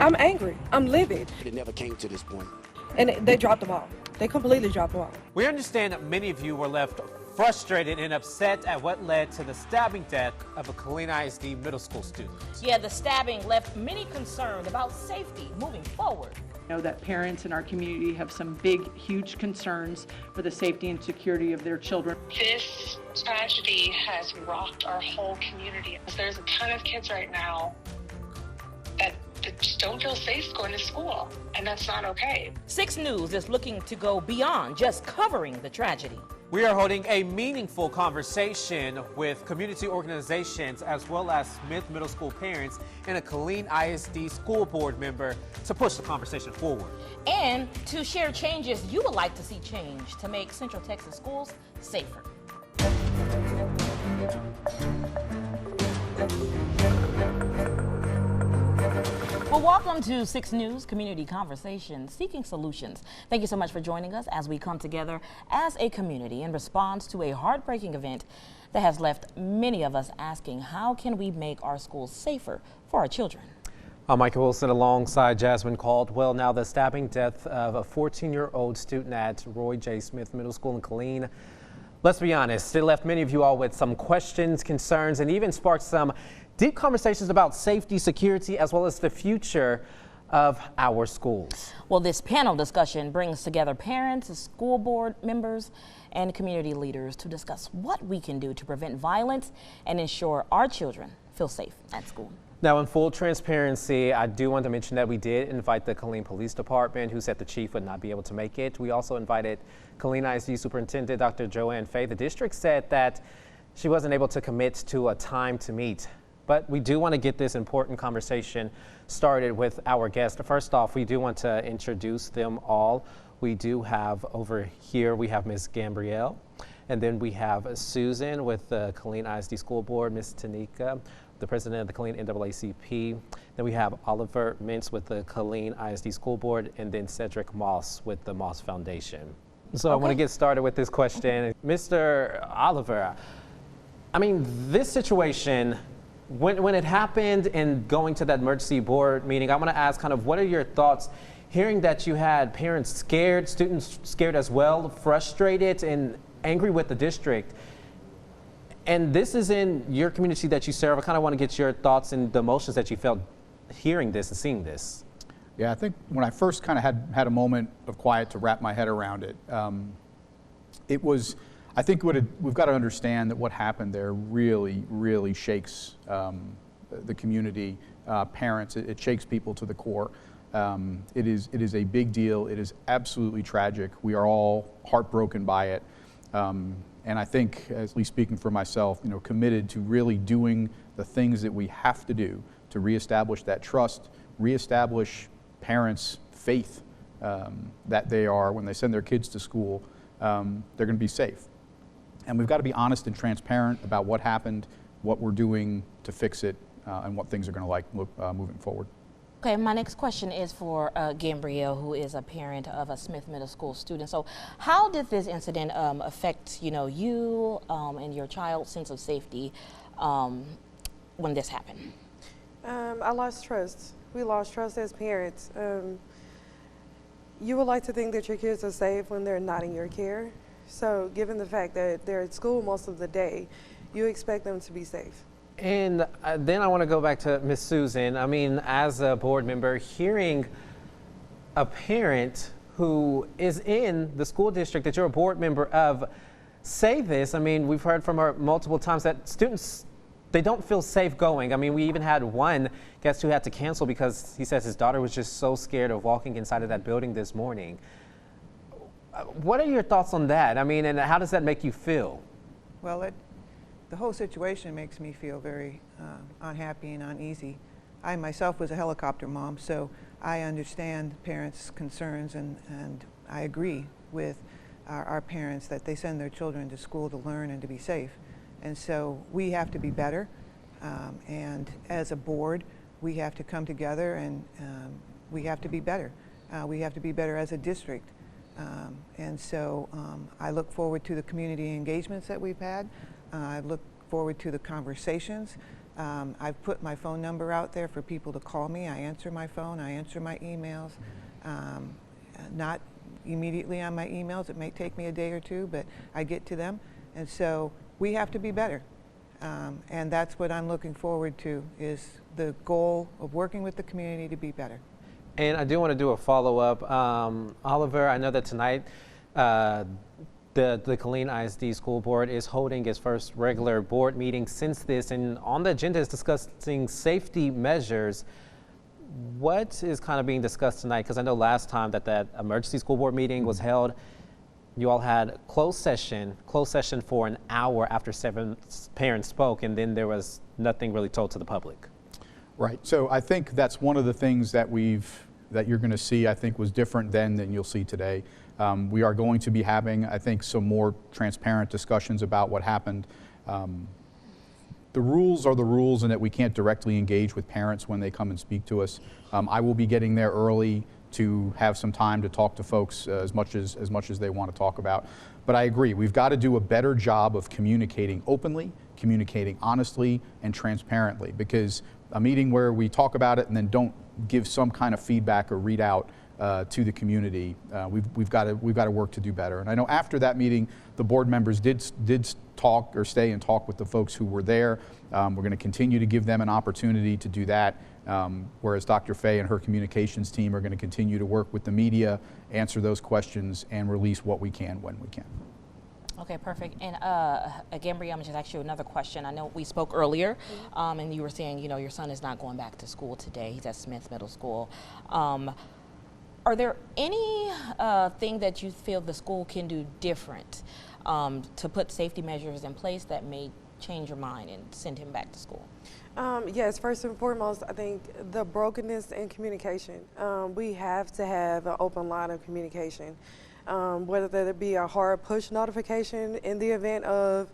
I'm angry. I'm livid. It never came to this point. And they dropped the ball. They completely dropped the ball. We understand that many of you were left frustrated and upset at what led to the stabbing death of a Killeen ISD middle school student. Yeah, the stabbing left many concerned about safety moving forward. I know that parents in our community have some big, huge concerns for the safety and security of their children. This tragedy has rocked our whole community. There's a ton of kids right now that just don't feel safe going to school, and that's not okay. 6 News is looking to go beyond just covering the tragedy. We are holding a meaningful conversation with community organizations as well as Smith Middle School parents and a Killeen ISD school board member to push the conversation forward. And to share changes you would like to see change to make Central Texas schools safer. Well, welcome to 6 News Community Conversation, Seeking Solutions. Thank you so much for joining us as we come together as a community in response to a heartbreaking event that has left many of us asking, how can we make our schools safer for our children? I'm Michael Wilson alongside Jasmine Caldwell. Now, the stabbing death of a 14-year-old student at Roy J. Smith Middle School in Killeen. Let's be honest, it left many of you all with some questions, concerns, and even sparked some deep conversations about safety, security, as well as the future of our schools. Well, this panel discussion brings together parents, school board members, and community leaders to discuss what we can do to prevent violence and ensure our children feel safe at school. Now, in full transparency, I do want to mention that we did invite the Killeen Police Department, who said the chief would not be able to make it. We also invited Killeen ISD Superintendent Dr. Joanne Fay. The district said that she wasn't able to commit to a time to meet. But we do want to get this important conversation started with our guests. First off, we do want to introduce them all. We do have over here, we have Ms. Gabrielle, and then we have Susan with the Killeen ISD School Board, Ms. Tanika, the president of the Killeen NAACP. Then we have Oliver Mintz with the Killeen ISD School Board, and then Cedric Moss with the Moss Foundation. So I want to get started with this question. Mr. Oliver, I mean, this situation, when it happened and going to that emergency board meeting, I want to ask kind of what are your thoughts hearing that you had parents scared, students scared as well, frustrated and angry with the district. And this is in your community that you serve. I kind of want to get your thoughts and the emotions that you felt hearing this and seeing this. Yeah, I think when I first kind of had a moment of quiet to wrap my head around it, it was, I think we've got to understand that what happened there really, really shakes the community, parents. It shakes people to the core. It is a big deal. It is absolutely tragic. We are all heartbroken by it. And I think, at least speaking for myself, committed to really doing the things that we have to do to reestablish that trust, reestablish parents' faith that they are, when they send their kids to school, they're going to be safe. And we've got to be honest and transparent about what happened, what we're doing to fix it, and what things are going to look moving forward. Okay, my next question is for Gabrielle, who is a parent of a Smith Middle School student. So how did this incident affect, you and your child's sense of safety when this happened? I lost trust. We lost trust as parents. You would like to think that your kids are safe when they're not in your care. So given the fact that they're at school most of the day, you expect them to be safe. And then I want to go back to Ms. Susan. I mean, as a board member, hearing a parent who is in the school district that you're a board member of say this, I mean, we've heard from her multiple times that students, they don't feel safe going. I mean, we even had one guest who had to cancel because he says his daughter was just so scared of walking inside of that building this morning. What are your thoughts on that? I mean, and how does that make you feel? Well, the whole situation makes me feel very unhappy and uneasy. I myself was a helicopter mom, so I understand parents' concerns, and I agree with our parents that they send their children to school to learn and to be safe. And so we have to be better, and as a board, we have to come together and we have to be better. We have to be better as a district. And so I look forward to the community engagements that we've had. I look forward to the conversations I've put my phone number out there for people to call me. I answer my phone, I answer my emails. Not immediately on my emails. It may take me a day or two, but I get to them. And so we have to be better. And that's what I'm looking forward to, is the goal of working with the community to be better. And I do want to do a follow-up. Oliver, I know that tonight the Killeen ISD School Board is holding its first regular board meeting since this, and on the agenda is discussing safety measures. What is kind of being discussed tonight? Because I know last time that emergency school board meeting was held, you all had closed session for an hour after 7 parents spoke, and then there was nothing really told to the public. Right. So I think that's one of the things that you're going to see, I think, was different then than you'll see today. We are going to be having, I think, some more transparent discussions about what happened. The rules are the rules, in that we can't directly engage with parents when they come and speak to us. I will be getting there early to have some time to talk to folks as much as they want to talk about. But I agree, we've got to do a better job of communicating openly, communicating honestly and transparently, because a meeting where we talk about it and then don't give some kind of feedback or readout to the community, we've got to work to do better. And I know after that meeting, the board members did talk or stay and talk with the folks who were there. We're going to continue to give them an opportunity to do that, whereas Dr. Fay and her communications team are going to continue to work with the media, answer those questions, and release what we can when we can. Okay, perfect. And again, Bree, I'm just ask you another question. I know we spoke earlier, and you were saying, you know, your son is not going back to school today. He's at Smith Middle School. Are there any thing that you feel the school can do different to put safety measures in place that may change your mind and send him back to school? Yes, first and foremost, I think the brokenness in communication. We have to have an open line of communication, whether that be a hard push notification in the event of,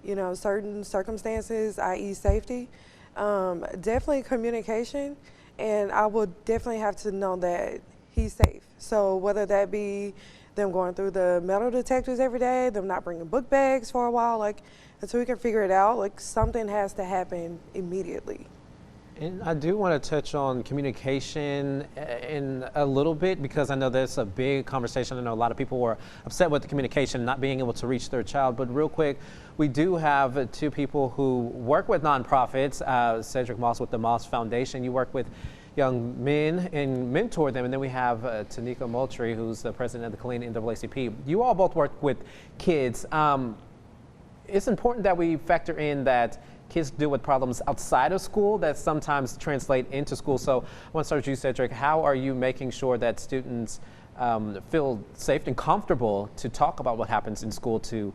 you know, certain circumstances, i.e. safety. Definitely communication, and I will definitely have to know that he's safe. So whether that be them going through the metal detectors every day, them not bringing book bags for a while, like, until we can figure it out, like, something has to happen immediately. And I do want to touch on communication in a little bit, because I know there's a big conversation. I know a lot of people were upset with the communication, not being able to reach their child. But real quick, we do have 2 people who work with nonprofits. Cedric Moss with the Moss Foundation. You work with young men and mentor them. And then we have Tanika Moultrie, who's the president of the Killeen NAACP. You all both work with kids. It's important that we factor in that kids deal with problems outside of school that sometimes translate into school. So I want to start with you, Cedric. How are you making sure that students feel safe and comfortable to talk about what happens in school, to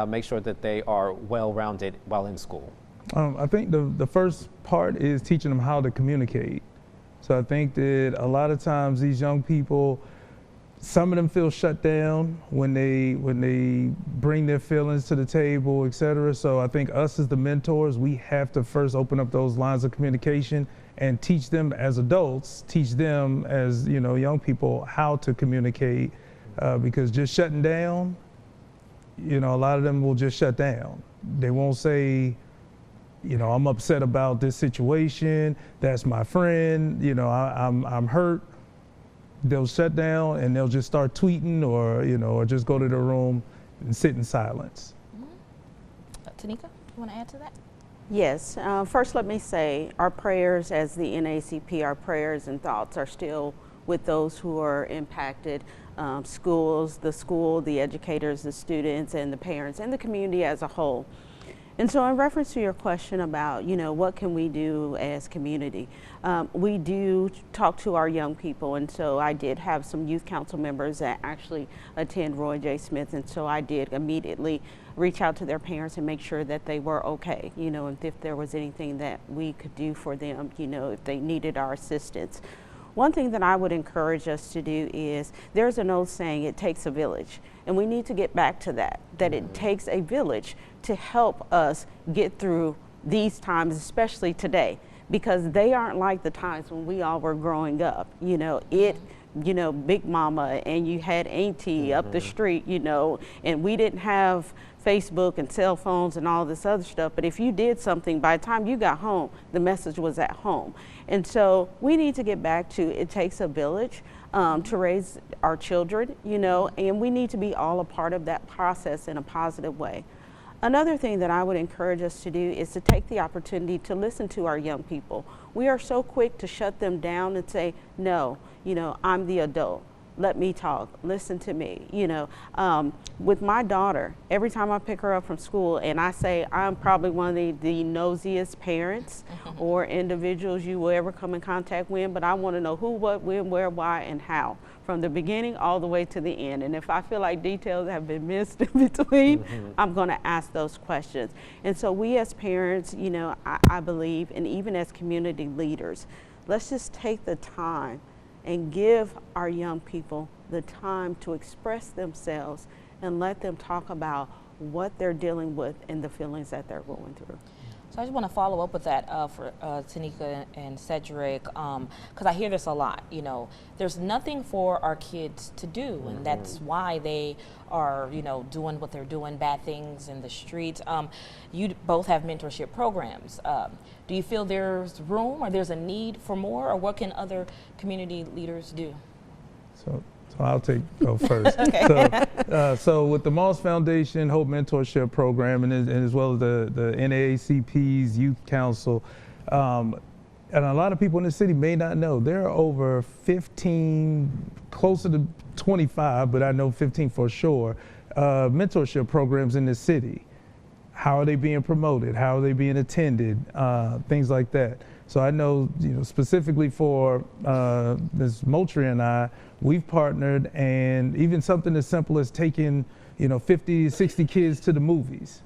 make sure that they are well-rounded while in school? I think the first part is teaching them how to communicate. So I think that a lot of times these young people, some of them feel shut down when they bring their feelings to the table, et cetera. So I think us as the mentors, we have to first open up those lines of communication and teach them as adults, teach them as, you know, young people how to communicate, because just shutting down, you know, a lot of them will just shut down. They won't say, you know, I'm upset about this situation, that's my friend, you know, I'm hurt. They'll shut down and they'll just start tweeting, or, you know, or just go to their room and sit in silence. Tanika, you want to add to that? Yes. First, let me say our prayers as the NAACP, our prayers and thoughts are still with those who are impacted, schools, the school, the educators, the students, and the parents, and the community as a whole. And so in reference to your question about, you know, what can we do as community, we do talk to our young people. And so I did have some youth council members that actually attend Roy J. Smith. And so I did immediately reach out to their parents and make sure that they were okay, you know, and if there was anything that we could do for them, you know, if they needed our assistance. One thing that I would encourage us to do is, there's an old saying, it takes a village. And we need to get back to that it takes a village to help us get through these times, especially today. because they aren't like the times when we all were growing up. You know, Big Mama and you had Auntie up the street, you know, and we didn't have Facebook and cell phones and all this other stuff. But if you did something, by the time you got home, the message was at home. And so we need to get back to it takes a village to raise our children, you know, and we need to be all a part of that process in a positive way. Another thing that I would encourage us to do is to take the opportunity to listen to our young people. We are so quick to shut them down and say, no, you know, I'm the adult. Let me talk, listen to me, you know. With my daughter, every time I pick her up from school and I say I'm probably one of the nosiest parents or individuals you will ever come in contact with, but I want to know who, what, when, where, why, and how, from the beginning all the way to the end. And if I feel like details have been missed in between, I'm going to ask those questions. And so we as parents, you know, I believe, and even as community leaders, let's just take the time and give our young people the time to express themselves and let them talk about what they're dealing with and the feelings that they're going through. So I just want to follow up with that for Tanika and Cedric, because I hear this a lot. You know, there's nothing for our kids to do, and that's why they are, you know, doing what they're doing, bad things in the streets. You both have mentorship programs. Do you feel there's room or there's a need for more, or what can other community leaders do? So I'll go first. Okay. So with the Moss Foundation Hope Mentorship Program and as well as the NAACP's Youth Council, and a lot of people in the city may not know, there are over 15, closer to 25, but I know 15 for sure, mentorship programs in the city. How are they being promoted? How are they being attended? Things like that. So I know, you know, specifically for Ms. Moultrie and I, we've partnered, and even something as simple as taking, you know, 50, 60 kids to the movies,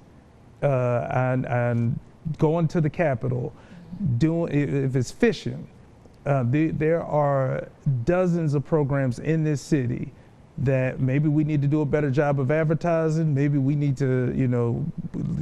and going to the Capitol, if it's fishing. There are dozens of programs in this city that maybe we need to do a better job of advertising. Maybe we need to, you know,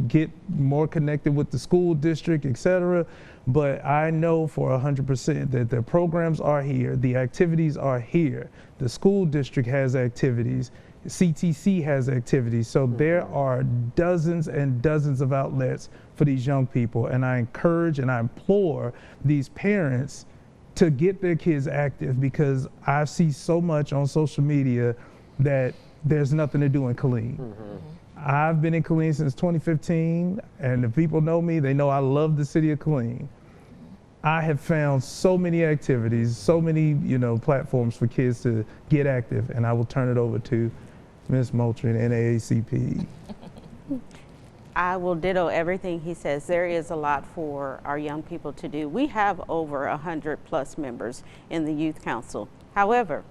get more connected with the school district, et cetera. But I know for 100% that the programs are here, the activities are here. The school district has activities, CTC has activities. So there are dozens and dozens of outlets for these young people. And I encourage and I implore these parents to get their kids active, because I see so much on social media that there's nothing to do in Killeen. I've been in Killeen since 2015, and if people know me, they know I love the city of Killeen. I have found so many activities, so many, you know, platforms for kids to get active, and I will turn it over to Ms. Moultrie and NAACP. I will ditto everything he says. There is a lot for our young people to do. We have over 100+ members in the Youth Council. However,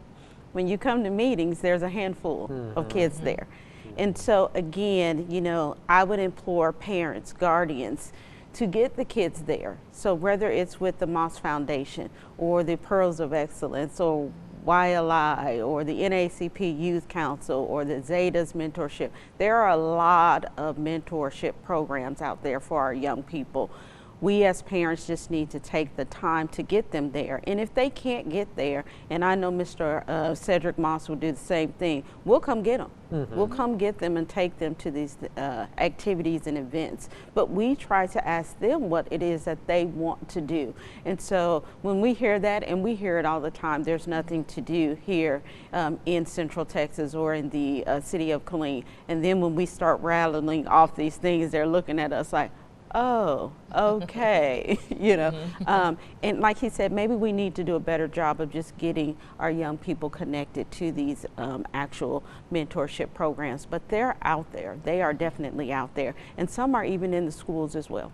when you come to meetings, there's a handful of kids there. And so again, you know, I would implore parents, guardians, to get the kids there. So whether it's with the Moss Foundation or the Pearls of Excellence or YLI or the NAACP Youth Council or the Zetas Mentorship, there are a lot of mentorship programs out there for our young people. We as parents just need to take the time to get them there. And if they can't get there, and I know Mr. Cedric Moss will do the same thing, we'll come get them. We'll come get them and take them to these activities and events. But we try to ask them what it is that they want to do. And so when we hear that, and we hear it all the time, there's nothing to do here in Central Texas or in the city of Killeen. And then when we start rattling off these things, they're looking at us like, oh, okay, you know. And like he said, maybe we need to do a better job of just getting our young people connected to these actual mentorship programs. But they're out there. They are definitely out there. And some are even in the schools as well.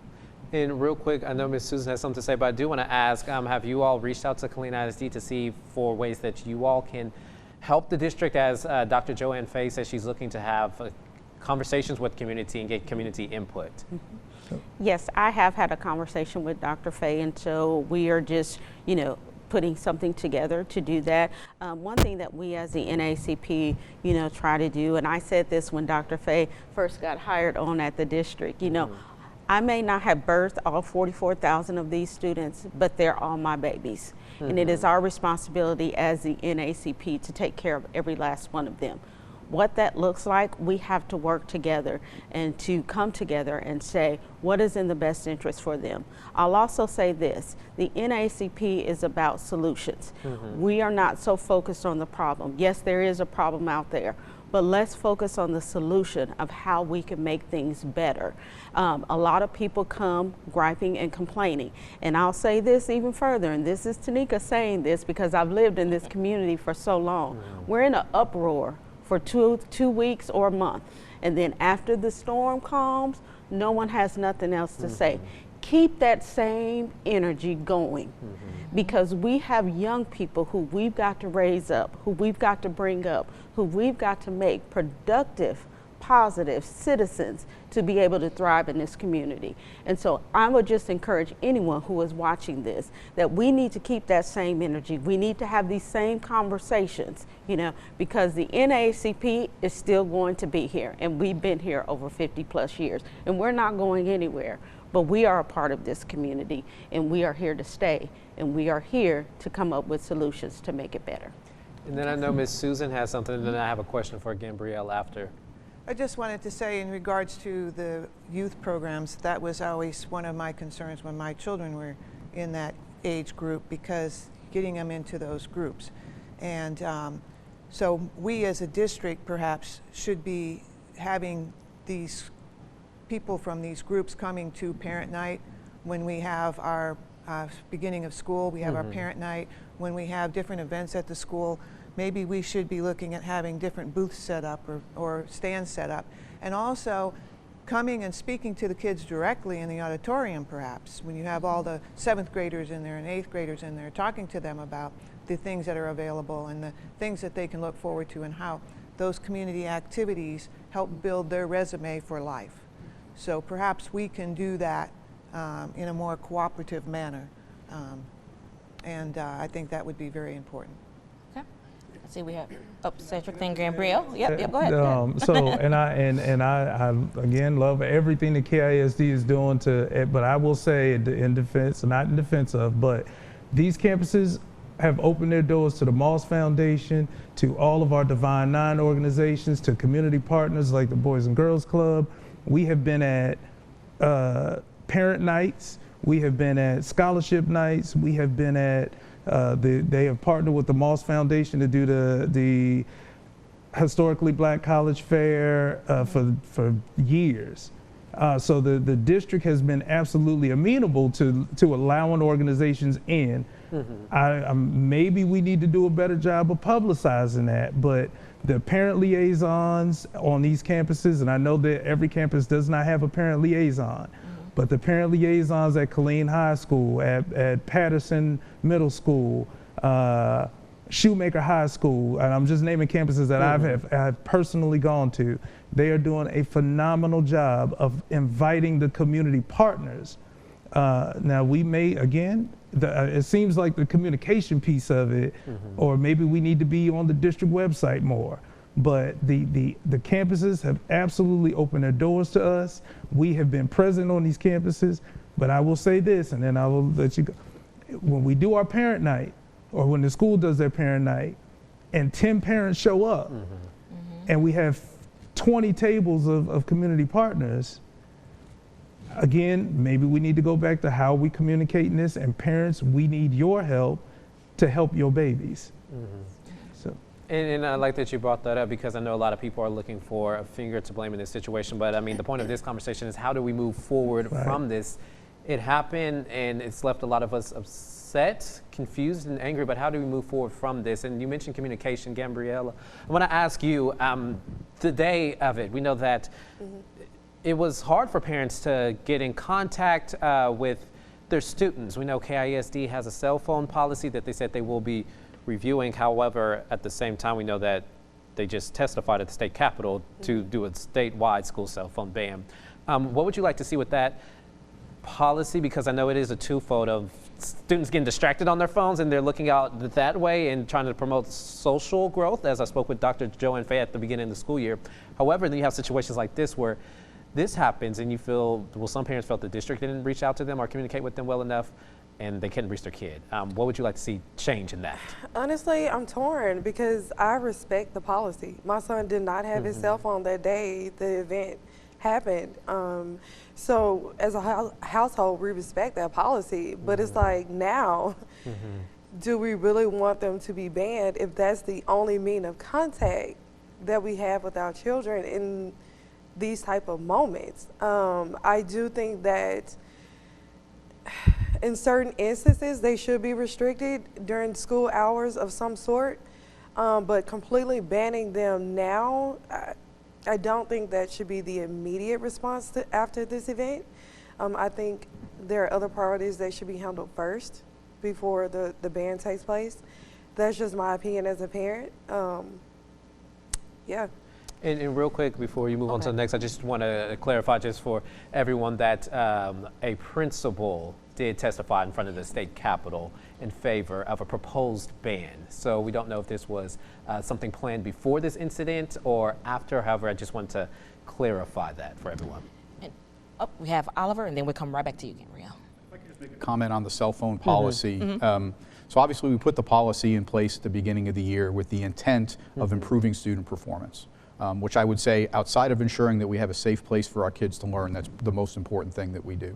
And real quick, I know Ms. Susan has something to say, but I do want to ask, have you all reached out to Killeen ISD to see for ways that you all can help the district, as Dr. Joanne Fay says she's looking to have conversations with community and get community input? Yes, I have had a conversation with Dr. Fay, and so we are just, you know, putting something together to do that. One thing that we as the NAACP, you know, try to do, and I said this when Dr. Fay first got hired on at the district, you know, I may not have birthed all 44,000 of these students, but they're all my babies. And it is our responsibility as the NACP to take care of every last one of them. What that looks like, we have to work together and to come together and say what is in the best interest for them. I'll also say this, the NACP is about solutions. We are not so focused on the problem. Yes, there is a problem out there, but let's focus on the solution of how we can make things better. A lot of people come griping and complaining. And I'll say this even further, and this is Tanika saying this because I've lived in this community for so long. We're in an uproar for two weeks or a month. And then after the storm calms, no one has nothing else to say. Keep that same energy going because we have young people who we've got to raise up, who we've got to bring up, who we've got to make productive, positive citizens to be able to thrive in this community. And so I would just encourage anyone who is watching this that we need to keep that same energy. We need to have these same conversations, you know, because the NAACP is still going to be here, and we've been here over 50 plus years, and we're not going anywhere. But we are a part of this community, and we are here to stay, and we are here to come up with solutions to make it better. And then I know Ms. Susan has something, and then I have a question for Gabrielle after. I just wanted to say in regards to the youth programs, that was always one of my concerns when my children were in that age group, because getting them into those groups. And so we as a district perhaps should be having these people from these groups coming to parent night when we have our beginning of school, we have our parent night, when we have different events at the school. Maybe we should be looking at having different booths set up or stands set up. And also coming and speaking to the kids directly in the auditorium perhaps, when you have all the 7th graders in there and 8th graders in there, talking to them about the things that are available and the things that they can look forward to and how those community activities help build their resume for life. So perhaps we can do that in a more cooperative manner. I think that would be very important. Okay. Let's see, we have Cedric, then Gabrielle. Yep, go ahead. So, and I again love everything that KISD is doing but I will say in defense, not in defense of, but these campuses have opened their doors to the Moss Foundation, to all of our Divine Nine organizations, to community partners like the Boys and Girls Club. We have been at parent nights. We have been at scholarship nights. We have been at, they have partnered with the Moss Foundation to do the historically black college fair for years. So the district has been absolutely amenable to allowing organizations in. Maybe we need to do a better job of publicizing that, but the parent liaisons on these campuses, and I know that every campus does not have a parent liaison, but the parent liaisons at Killeen High School, at Patterson Middle School, Shoemaker High School, and I'm just naming campuses that I've personally gone to, they are doing a phenomenal job of inviting the community partners. Now we may, again, it seems like the communication piece of it, or maybe we need to be on the district website more. But the campuses have absolutely opened their doors to us. We have been present on these campuses, but I will say this, and then I will let you go. When we do our parent night, or when the school does their parent night, and 10 parents show up, and we have 20 tables of community partners, again, maybe we need to go back to how we communicating this, and parents, we need your help to help your babies. So. And I like that you brought that up, because I know a lot of people are looking for a finger to blame in this situation, but I mean, the point of this conversation is how do we move forward from this? It happened and it's left a lot of us upset, confused, and angry, but how do we move forward from this? And you mentioned communication, Gabriella. I want to ask you, the day of it, we know that it was hard for parents to get in contact with their students. We know KISD has a cell phone policy that they said they will be reviewing. However, at the same time, we know that they just testified at the state capitol to do a statewide school cell phone ban. What would you like to see with that policy? Because I know it is a twofold of students getting distracted on their phones and they're looking out that way and trying to promote social growth, as I spoke with Dr. Joanne Fay at the beginning of the school year. However, then you have situations like this where this happens and you feel, well, some parents felt the district didn't reach out to them or communicate with them well enough and they couldn't reach their kid. What would you like to see change in that? Honestly, I'm torn because I respect the policy. My son did not have his cell phone that day the event happened. So as a household, we respect that policy, but it's like now, do we really want them to be banned if that's the only mean of contact that we have with our children in these type of moments? I do think that in certain instances, they should be restricted during school hours of some sort, but completely banning them now, I don't think that should be the immediate response after this event. I think there are other priorities that should be handled first before the ban takes place. That's just my opinion as a parent. Yeah. And real quick, before you move on to the next, I just want to clarify just for everyone that a principal did testify in front of the state capitol in favor of a proposed ban. So we don't know if this was something planned before this incident or after. However, I just want to clarify that for everyone. And we have Oliver, and then we'll come right back to you, Gabrielle. If I could just make a comment on the cell phone policy. So obviously we put the policy in place at the beginning of the year with the intent of improving student performance. Which I would say, outside of ensuring that we have a safe place for our kids to learn, that's the most important thing that we do.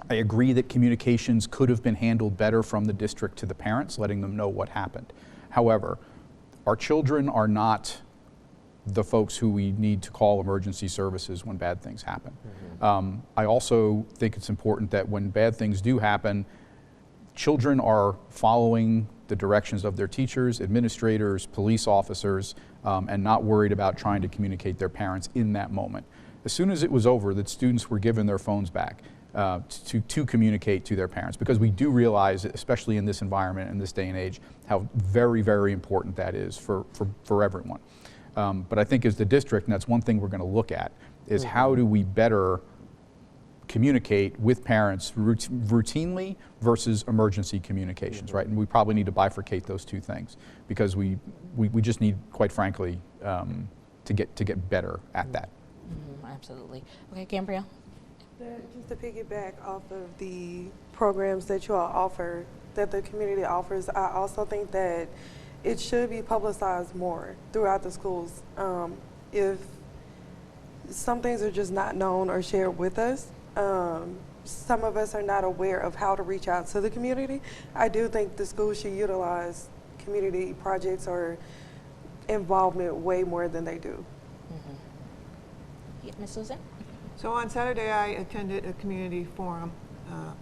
I agree that communications could have been handled better from the district to the parents, letting them know what happened. However, our children are not the folks who we need to call emergency services when bad things happen. I also think it's important that when bad things do happen, children are following the directions of their teachers, administrators, police officers, and not worried about trying to communicate their parents in that moment. As soon as it was over, that students were given their phones back to communicate to their parents, because we do realize, especially in this environment, in this day and age, how very, very important that is for everyone. But I think as the district, and that's one thing we're going to look at, is how do we better communicate with parents routinely versus emergency communications, right? And we probably need to bifurcate those two things, because we just need, quite frankly, to get better at that. Absolutely. Okay, Gabrielle. Just to piggyback off of the programs that you all offer, that the community offers, I also think that it should be publicized more throughout the schools. If some things are just not known or shared with us, some of us are not aware of how to reach out to the community. I do think the school should utilize community projects or involvement way more than they do. Yeah, Ms. Susan? So on Saturday, I attended a community forum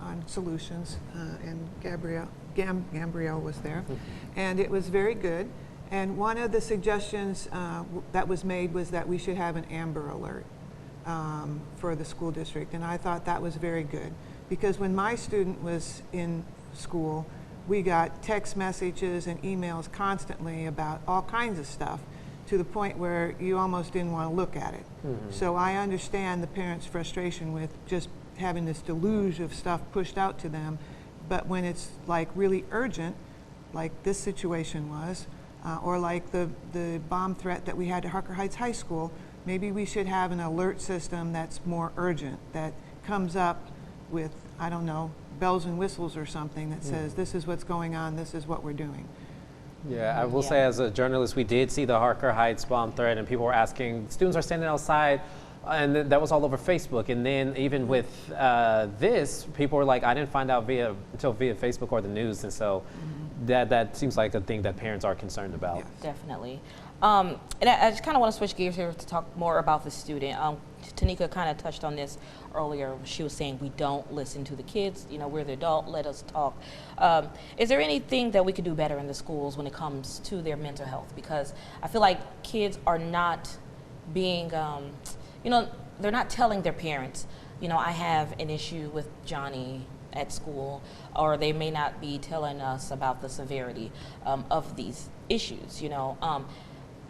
on solutions, and Gabrielle was there, and it was very good. And one of the suggestions that was made was that we should have an Amber Alert for the school district, and I thought that was very good, because when my student was in school, we got text messages and emails constantly about all kinds of stuff, to the point where you almost didn't want to look at it. So I understand the parents' frustration with just having this deluge of stuff pushed out to them, but when it's like really urgent, like this situation was, or like the bomb threat that we had at Harker Heights High School, maybe we should have an alert system that's more urgent, that comes up with, I don't know, bells and whistles or something that says, this is what's going on, this is what we're doing. Yeah, I will say, as a journalist, we did see the Harker Heights bomb threat, and people were asking, students are standing outside, and that was all over Facebook. And then even with this, people were like, I didn't find out until via Facebook or the news. And so that seems like a thing that parents are concerned about. Yes. Definitely. And I just kind of want to switch gears here to talk more about the student. Tanika kind of touched on this earlier. She was saying we don't listen to the kids. You know, we're the adult. Let us talk. Is there anything that we could do better in the schools when it comes to their mental health? Because I feel like kids are not being, you know, they're not telling their parents, you know, I have an issue with Johnny at school, or they may not be telling us about the severity of these issues, you know.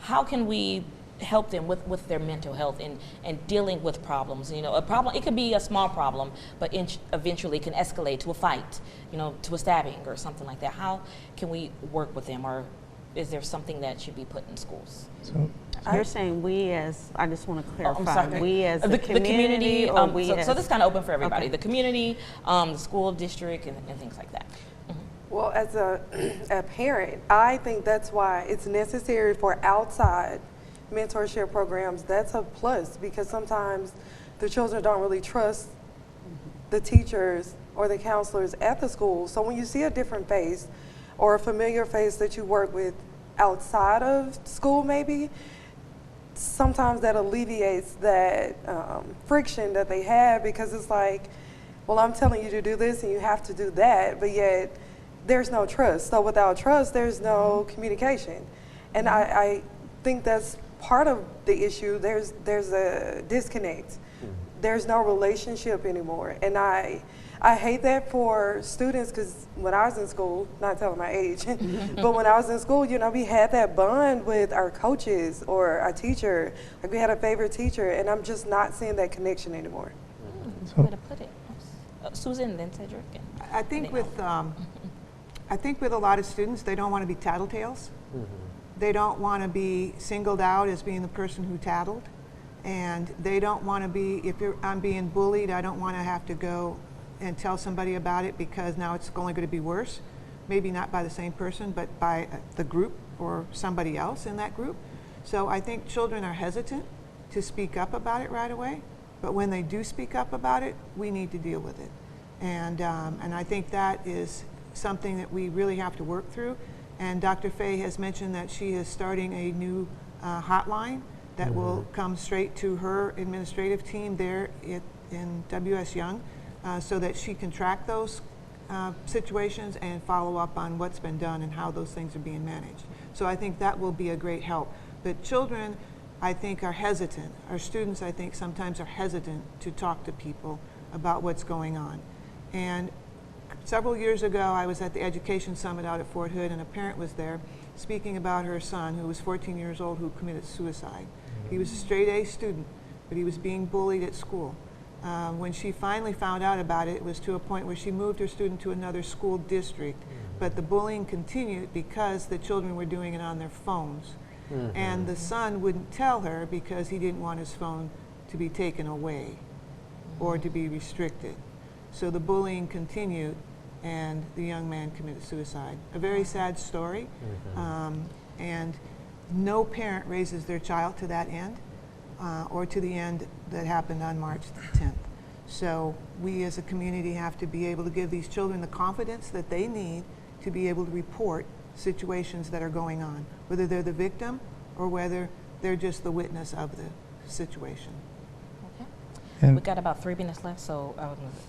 How can we help them with their mental health and dealing with problems? You know, a problem, it could be a small problem, but eventually can escalate to a fight, you know, to a stabbing or something like that. How can we work with them, or is there something that should be put in schools? So, You're saying we as, I just want to I'm clarify, sorry. we as the community, or we so, as? so this is kind of open for everybody. Okay. The community, the school district, and things like that. Well, as a parent, I think that's why it's necessary for outside mentorship programs. That's a plus, because sometimes the children don't really trust the teachers or the counselors at the school. So when you see a different face or a familiar face that you work with outside of school maybe, sometimes that alleviates that friction that they have, because it's like, well, I'm telling you to do this and you have to do that, but yet there's no trust. So without trust, there's no communication. And I think that's part of the issue. There's a disconnect. There's no relationship anymore. And I hate that for students, because when I was in school, not telling my age, but when I was in school, you know, we had that bond with our coaches or our teacher. Like, we had a favorite teacher, and I'm just not seeing that connection anymore. Way to put it. Susan, then Cedric. I think with a lot of students, they don't want to be tattletales. They don't want to be singled out as being the person who tattled. And they don't want to be, I'm being bullied, I don't want to have to go and tell somebody about it, because now it's only going to be worse. Maybe not by the same person, but by the group or somebody else in that group. So I think children are hesitant to speak up about it right away. But when they do speak up about it, we need to deal with it. And I think that is something that we really have to work through. And Dr. Fay has mentioned that she is starting a new hotline that will come straight to her administrative team there in W.S. Young, so that she can track those situations and follow up on what's been done and how those things are being managed. So I think that will be a great help. But children, I think, are hesitant. Our students, I think, sometimes are hesitant to talk to people about what's going on. And several years ago, I was at the Education Summit out at Fort Hood, and a parent was there speaking about her son, who was 14 years old, who committed suicide. He was a straight A student, but he was being bullied at school. When she finally found out about it, it was to a point where she moved her student to another school district, but the bullying continued because the children were doing it on their phones. And the son wouldn't tell her because he didn't want his phone to be taken away or to be restricted. So the bullying continued, and the young man committed suicide. A very sad story, and no parent raises their child to that end, or to the end that happened on March 10th. So we as a community have to be able to give these children the confidence that they need to be able to report situations that are going on, whether they're the victim or whether they're just the witness of the situation. We've got about 3 minutes left, so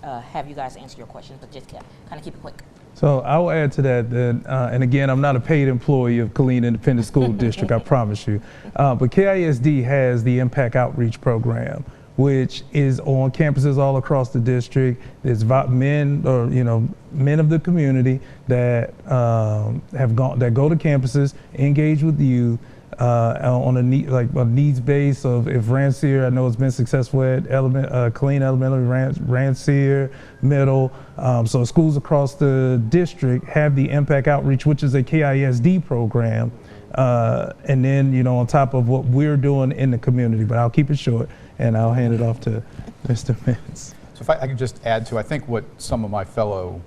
I'll have you guys answer your questions, but just kind of keep it quick. So I will add to that, and again, I'm not a paid employee of Killeen Independent School District, I promise you. But KISD has the Impact Outreach Program, which is on campuses all across the district. There's men of the community that that go to campuses, engage with youth on a needs base of, if Rancier, I know it's been successful at Killeen Elementary, Rancier Middle. So schools across the district have the Impact Outreach, which is a KISD program. And then, on top of what we're doing in the community, but I'll keep it short and I'll hand it off to Mr. Mintz. So if I could just add to, I think what some of my fellow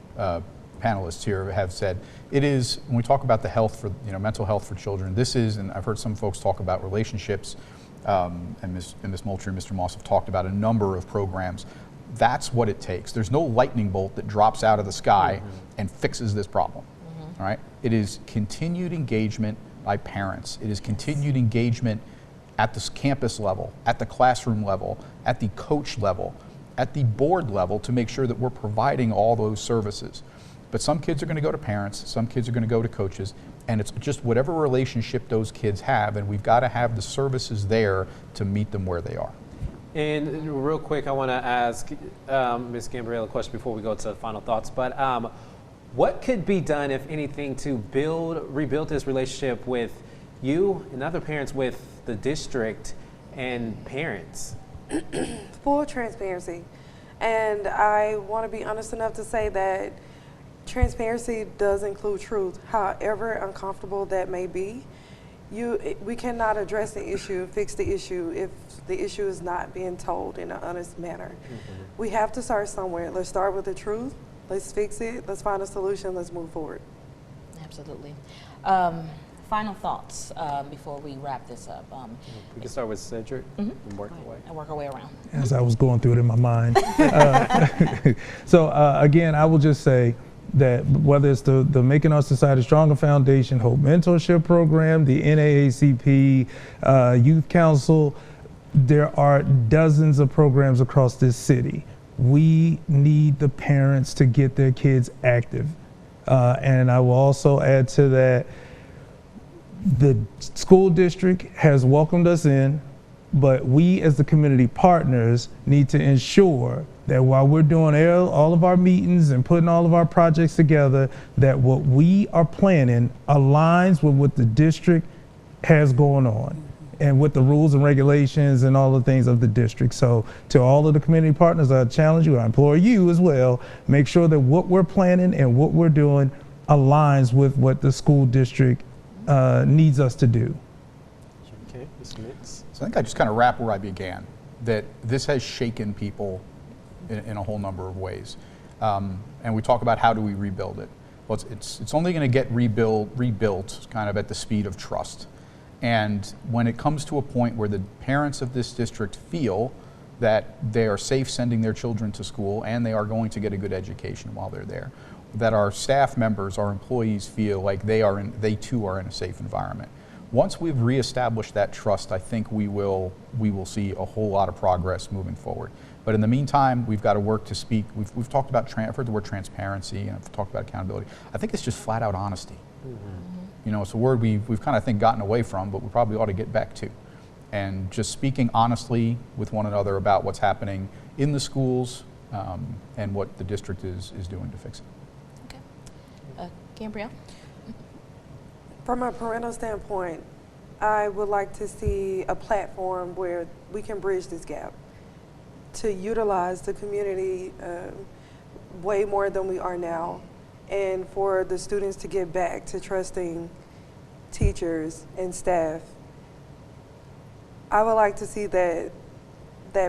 panelists here have said, it is, when we talk about the health for, mental health for children, this is, and I've heard some folks talk about relationships, and Ms. Moultrie and Mr. Moss have talked about a number of programs. That's what it takes. There's no lightning bolt that drops out of the sky and fixes this problem, all right? It is continued engagement by parents. It is continued engagement at the campus level, at the classroom level, at the coach level, at the board level, to make sure that we're providing all those services. But some kids are going to go to parents, some kids are going to go to coaches, and it's just whatever relationship those kids have, and we've got to have the services there to meet them where they are. And real quick, I want to ask Ms. Gambriel a question before we go to final thoughts. But what could be done, if anything, to rebuild this relationship with you and other parents, with the district and parents? Full transparency. And I want to be honest enough to say that Transparency does include truth. However uncomfortable that may be, we cannot address the issue, fix the issue, if the issue is not being told in an honest manner. We have to start somewhere. Let's start with the truth. Let's fix it. Let's find a solution. Let's move forward. Absolutely. Final thoughts before we wrap this up. We can start with Cedric and work our way. And work our way around. As I was going through it in my mind. So again, I will just say that whether it's the Making Our Society Stronger Foundation, Hope Mentorship Program, the NAACP, Youth Council, there are dozens of programs across this city. We need the parents to get their kids active. And I will also add to that, the school district has welcomed us in, but we as the community partners need to ensure that while we're doing all of our meetings and putting all of our projects together, that what we are planning aligns with what the district has going on and with the rules and regulations and all the things of the district. So to all of the community partners, I challenge you, I implore you as well, make sure that what we're planning and what we're doing aligns with what the school district needs us to do. Okay, Mr. Nix. So I think I just kind of wrap where I began, that this has shaken people in a whole number of ways. And we talk about how do we rebuild it. Well, it's only going to get rebuilt kind of at the speed of trust. And when it comes to a point where the parents of this district feel that they are safe sending their children to school and they are going to get a good education while they're there, that our staff members, our employees feel like they too are in a safe environment. Once we've reestablished that trust, I think we will see a whole lot of progress moving forward. But in the meantime, we've got to work to speak. We've talked about, I've heard the word transparency, and I've talked about accountability. I think it's just flat out honesty. You know, it's a word we've kind of think gotten away from, but we probably ought to get back to. And just speaking honestly with one another about what's happening in the schools and what the district is doing to fix it. Okay. Gabrielle? From a parental standpoint, I would like to see a platform where we can bridge this gap, to utilize the community way more than we are now, and for the students to get back to trusting teachers and staff. I would like to see that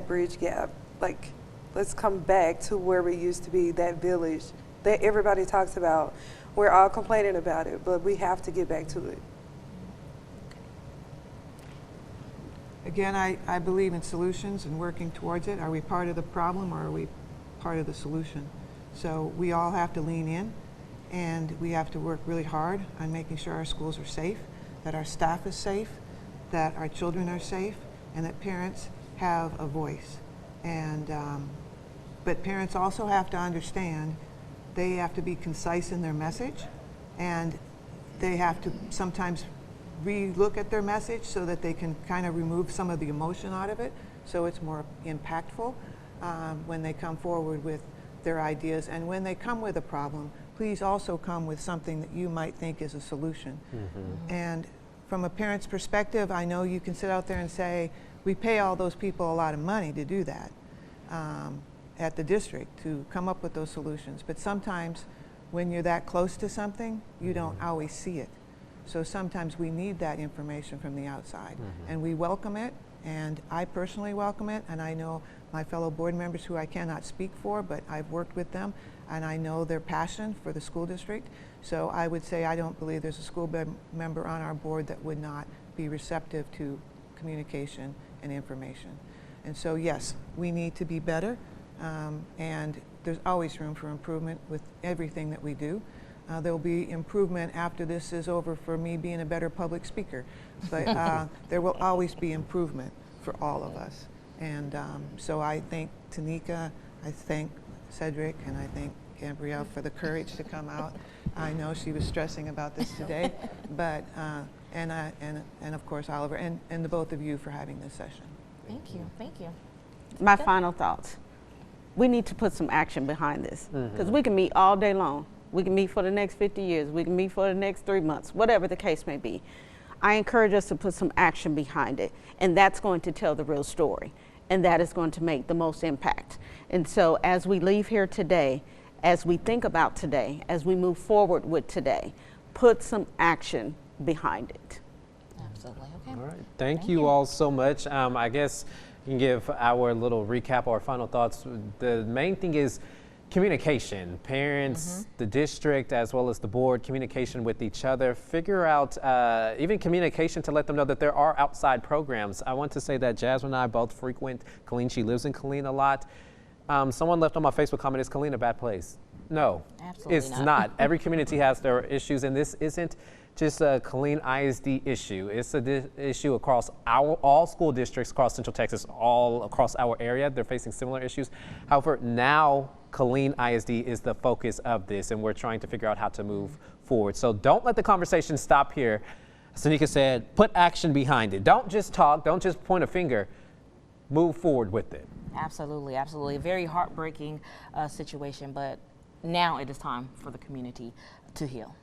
bridge gap. Like, let's come back to where we used to be, that village that everybody talks about. We're all complaining about it, but we have to get back to it. Again, I believe in solutions and working towards it. Are we part of the problem or are we part of the solution? So we all have to lean in, and we have to work really hard on making sure our schools are safe, that our staff is safe, that our children are safe, and that parents have a voice. And but parents also have to understand they have to be concise in their message, and they have to sometimes re-look at their message so that they can kind of remove some of the emotion out of it, so it's more impactful when they come forward with their ideas. And when they come with a problem, please also come with something that you might think is a solution. And from a parent's perspective, I know you can sit out there and say, we pay all those people a lot of money to do that at the district, to come up with those solutions. But sometimes when you're that close to something, you don't always see it. So sometimes we need that information from the outside. And we welcome it, and I personally welcome it, and I know my fellow board members who I cannot speak for, but I've worked with them, and I know their passion for the school district. So I would say I don't believe there's a school member on our board that would not be receptive to communication and information. And so yes, we need to be better, and there's always room for improvement with everything that we do. There will be improvement after this is over for me being a better public speaker, but there will always be improvement for all of us. And so I thank Tanika, I thank Cedric, and I thank Gabrielle for the courage to come out. I know she was stressing about this today, but and of course Oliver and the both of you for having this session. Thank you, thank you. My final thoughts. We need to put some action behind this, because we can meet all day long. We can meet for the next 50 years. We can meet for the next 3 months, whatever the case may be. I encourage us to put some action behind it, and that's going to tell the real story, and that is going to make the most impact. And so as we leave here today, as we think about today, as we move forward with today, put some action behind it. Absolutely. Okay. All right. Thank you all so much. I guess you can give our little recap or final thoughts. The main thing is communication. Parents, the district, as well as the board, communication with each other. Figure out even communication to let them know that there are outside programs. I want to say that Jasmine and I both frequent Killeen. She lives in Killeen a lot. Someone left on my Facebook comment, is Killeen a bad place? No, Absolutely it's not. Every community has their issues, and this isn't just a Killeen ISD issue. It's an issue across all school districts across Central Texas, all across our area. They're facing similar issues. However, now Killeen ISD is the focus of this, and we're trying to figure out how to move forward. So don't let the conversation stop here. Sanika said, put action behind it. Don't just talk. Don't just point a finger. Move forward with it. Absolutely, absolutely. A very heartbreaking situation, but now it is time for the community to heal.